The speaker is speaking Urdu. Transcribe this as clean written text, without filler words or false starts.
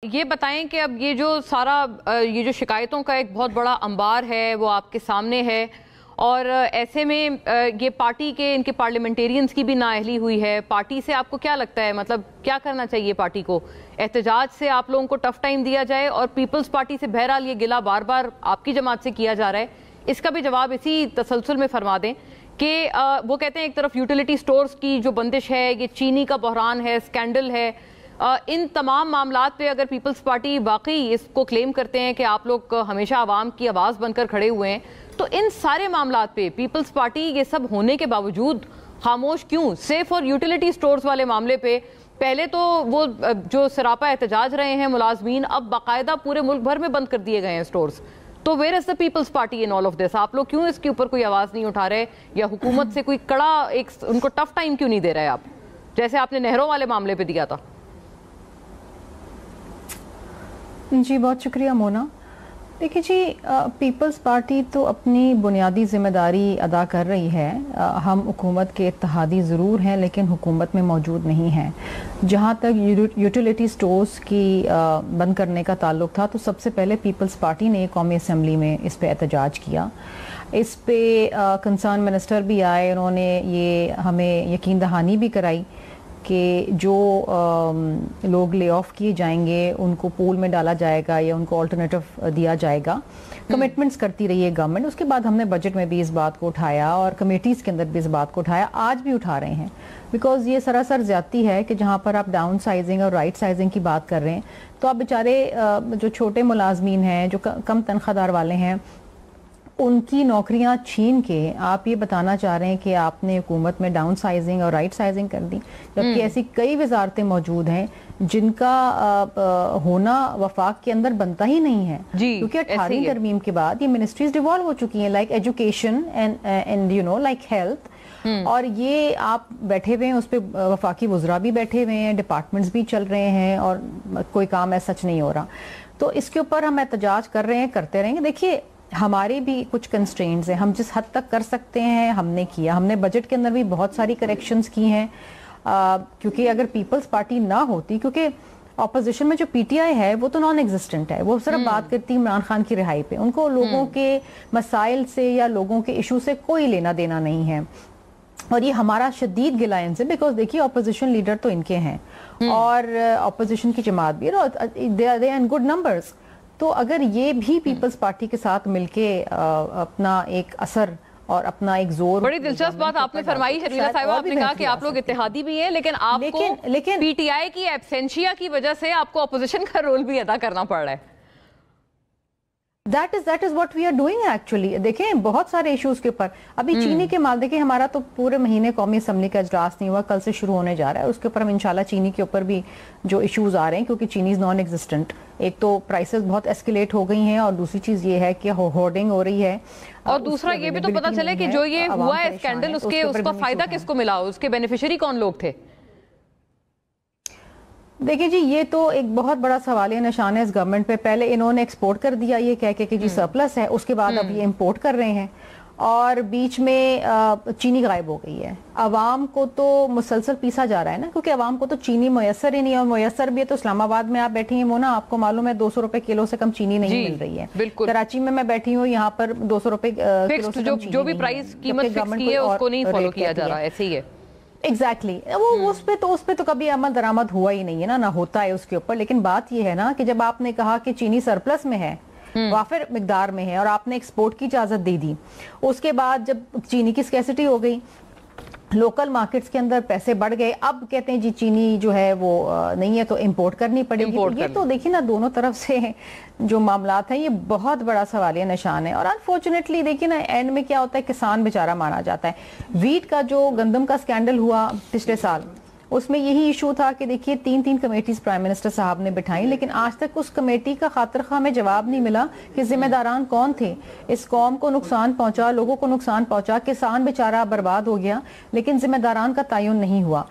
یہ بتائیں کہ اب یہ جو یہ جو شکایتوں کا ایک بہت بڑا انبار ہے وہ آپ کے سامنے ہے، اور ایسے میں یہ پارٹی کے ان کے پارلیمنٹیرینز کی بھی نااہلی ہوئی ہے۔ پارٹی سے آپ کو کیا لگتا ہے، مطلب کیا کرنا چاہیے پارٹی کو؟ احتجاج سے آپ لوگوں کو ٹف ٹائم دیا جائے، اور پیپلز پارٹی سے بہرحال یہ گلہ بار بار آپ کی جماعت سے کیا جا رہا ہے، اس کا بھی جواب اسی تسلسل میں فرما دیں کہ وہ کہتے ہیں ایک طرف یوٹیلیٹی سٹورز کی جو بندش ہے، یہ چینی کا بحران ہے، سکینڈل ہے، ان تمام معاملات پہ اگر پیپلز پارٹی واقعی اس کو کلیم کرتے ہیں کہ آپ لوگ ہمیشہ عوام کی آواز بن کر کھڑے ہوئے ہیں، تو ان سارے معاملات پہ پیپلز پارٹی یہ سب ہونے کے باوجود خاموش کیوں؟ صرف اور یوٹیلیٹی سٹورز والے معاملے پہ پہلے تو وہ جو سراپا احتجاج رہے ہیں ملازمین، اب باقاعدہ پورے ملک بھر میں بند کر دیے گئے ہیں سٹورز، تو where is the Peoples Party in all of this? آپ لوگ کیوں اس کے اوپر کوئی آواز نہیں اٹھا رہے، یا حکومت سے کوئی کڑا ان کو ٹف ٹائم کیوں نہیں دے رہے آپ، جیسے آپ نے نہروں والے معاملے پہ دیا تھا؟ جی بہت شکریہ مونا۔ دیکھیں جی، پیپلز پارٹی تو اپنی بنیادی ذمہ داری ادا کر رہی ہے۔ ہم حکومت کے اتحادی ضرور ہیں لیکن حکومت میں موجود نہیں ہیں۔ جہاں تک یوٹیلیٹی سٹورز کی بند کرنے کا تعلق تھا تو سب سے پہلے پیپلز پارٹی نے قومی اسمبلی میں اس پہ احتجاج کیا۔ اس پہ کنسرن منسٹر بھی آئے، انہوں نے یہ ہمیں یقین دہانی بھی کرائی کہ جو لوگ لے آف کیے جائیں گے ان کو پول میں ڈالا جائے گا یا ان کو آلٹرنیٹو دیا جائے گا۔ کمٹمنٹس کرتی رہی ہے گورنمنٹ۔ اس کے بعد ہم نے بجٹ میں بھی اس بات کو اٹھایا اور کمیٹیز کے اندر بھی اس بات کو اٹھایا، آج بھی اٹھا رہے ہیں، بیکاز یہ سراسر زیادتی ہے کہ جہاں پر آپ ڈاؤن سائزنگ اور رائٹ سائزنگ کی بات کر رہے ہیں تو آپ بیچارے جو چھوٹے ملازمین ہیں، جو کم تنخواہ دار والے ہیں، ان کی نوکریاں چھین کے آپ یہ بتانا چاہ رہے ہیں کہ آپ نے حکومت میں ڈاؤن سائزنگ اور رائٹ سائزنگ کر دی، جبکہ ایسی کئی وزارتیں موجود ہیں جن کا ہونا وفاق کے اندر بنتا ہی نہیں ہے، کیونکہ 18ویں ترمیم کے بعد یہ منسٹریز ڈیوالو ہو چکی ہیں، like education and you know like health, اور یہ آپ بیٹھے ہوئے ہیں اس پہ وفاقی وزراء بھی بیٹھے ہوئے ہیں، ڈپارٹمنٹس بھی چل رہے ہیں، اور کوئی کام ایسا سچ نہیں ہو رہا۔ تو اس کے اوپر ہم احتجاج کر رہے ہیں، کرتے رہیں گے۔ دیکھیے ہمارے بھی کچھ کنسٹرینٹس ہیں، ہم جس حد تک کر سکتے ہیں ہم نے کیا۔ ہم نے بجٹ کے اندر بھی بہت ساری کریکشنز کی ہیں، کیونکہ اگر پیپلز پارٹی نہ ہوتی، کیونکہ اپوزیشن میں جو پی ٹی آئی ہے وہ تو نان ایگزسٹنٹ ہے، وہ صرف بات کرتی عمران خان کی رہائی پہ، ان کو لوگوں کے مسائل سے یا لوگوں کے ایشو سے کوئی لینا دینا نہیں ہے، اور یہ ہمارا شدید گلہ ان سے، بیکاز دیکھیے اپوزیشن لیڈر تو ان کے ہیں اور اپوزیشن کی جماعت بھی، they are in good numbers, تو اگر یہ بھی پیپلز پارٹی کے ساتھ مل کے اپنا ایک اثر اور اپنا ایک زور۔ بڑی دلچسپ بات آپ نے فرمائی شریرہ صاحبہ، آپ نے کہا کہ آپ لوگ اتحادی بھی ہیں لیکن آپ کو پی ٹی آئی کی ایبسینشیا کی وجہ سے آپ کو اپوزیشن کا رول بھی ادا کرنا پڑ رہا ہے۔ That is what we are doing actually۔ دیکھیں بہت سارے ایشوز کے اوپر، ابھی چینی کے مال، دیکھیں ہمارا تو پورے مہینے قومی اسمبلی کا اجلاس نہیں ہوا، کل سے شروع ہونے جا رہا ہے، اس کے اوپر ہم انشاءاللہ چینی کے اوپر بھی جو ایشوز آ رہے ہیں، کیونکہ چینی از نان ایگزسٹنٹ، ایک تو پرائسز بہت ایسکیلیٹ ہو گئی ہیں، اور دوسری چیز یہ ہے کہ ہورڈنگ ہو رہی ہے، اور دوسرا یہ بھی تو پتہ چلے کہ جو یہ ہوا ہے اسکینڈل، اس کا فائدہ کس کو ملا، اس کے بینیفیشری کون لوگ تھے؟ دیکھیں جی یہ تو ایک بہت بڑا سوالیہ نشان ہے اس گورنمنٹ پہ۔ پہلے انہوں نے ایکسپورٹ کر دیا یہ کہہ کے کہ جی سرپلس ہے، اس کے بعد اب یہ امپورٹ کر رہے ہیں، اور بیچ میں چینی غائب ہو گئی ہے۔ عوام کو تو مسلسل پیسا جا رہا ہے نا، کیونکہ عوام کو تو چینی میسر ہی نہیں ہے، اور میسر بھی ہے تو اسلام آباد میں آپ بیٹھی ہیں مونا، آپ کو معلوم ہے 200 روپے کلو سے کم چینی نہیں مل رہی ہے۔ کراچی میں بیٹھی ہوں، یہاں پر 200 روپے کلو سے کم جو بھی پرائس قیمت فکس کی ہے اس کو نہیں فالو کیا جا رہا ہے، ایسے ہی ہے۔ ایگزیکٹلی، وہ اس پہ تو کبھی عمل درآمد ہوا ہی نہیں ہے نا، نہ ہوتا ہے اس کے اوپر۔ لیکن بات یہ ہے نا کہ جب آپ نے کہا کہ چینی سرپلس میں ہے، وافر مقدار میں ہے، اور آپ نے ایکسپورٹ کی اجازت دے دی، اس کے بعد جب چینی کی اسکیسٹی ہو گئی، لوکل مارکیٹس کے اندر پیسے بڑھ گئے، اب کہتے ہیں جی چینی جو ہے وہ نہیں ہے تو امپورٹ کرنی پڑے گی۔ یہ تو دیکھیں نا دونوں طرف سے جو معاملات ہیں، یہ بہت بڑا سوالیہ نشان ہے، اور انفارچونیٹلی دیکھیں نا اینڈ میں کیا ہوتا ہے، کسان بیچارہ مارا جاتا ہے۔ ویٹ کا جو گندم کا سکینڈل ہوا پچھلے سال، اس میں یہی ایشو تھا کہ دیکھیے 3 کمیٹیز پرائم منسٹر صاحب نے بٹھائیں، لیکن آج تک اس کمیٹی کا خاطر خواہ میں جواب نہیں ملا کہ ذمہ داران کون تھے۔ اس قوم کو نقصان پہنچا، لوگوں کو نقصان پہنچا، کسان بیچارہ برباد ہو گیا، لیکن ذمہ داران کا تعین نہیں ہوا۔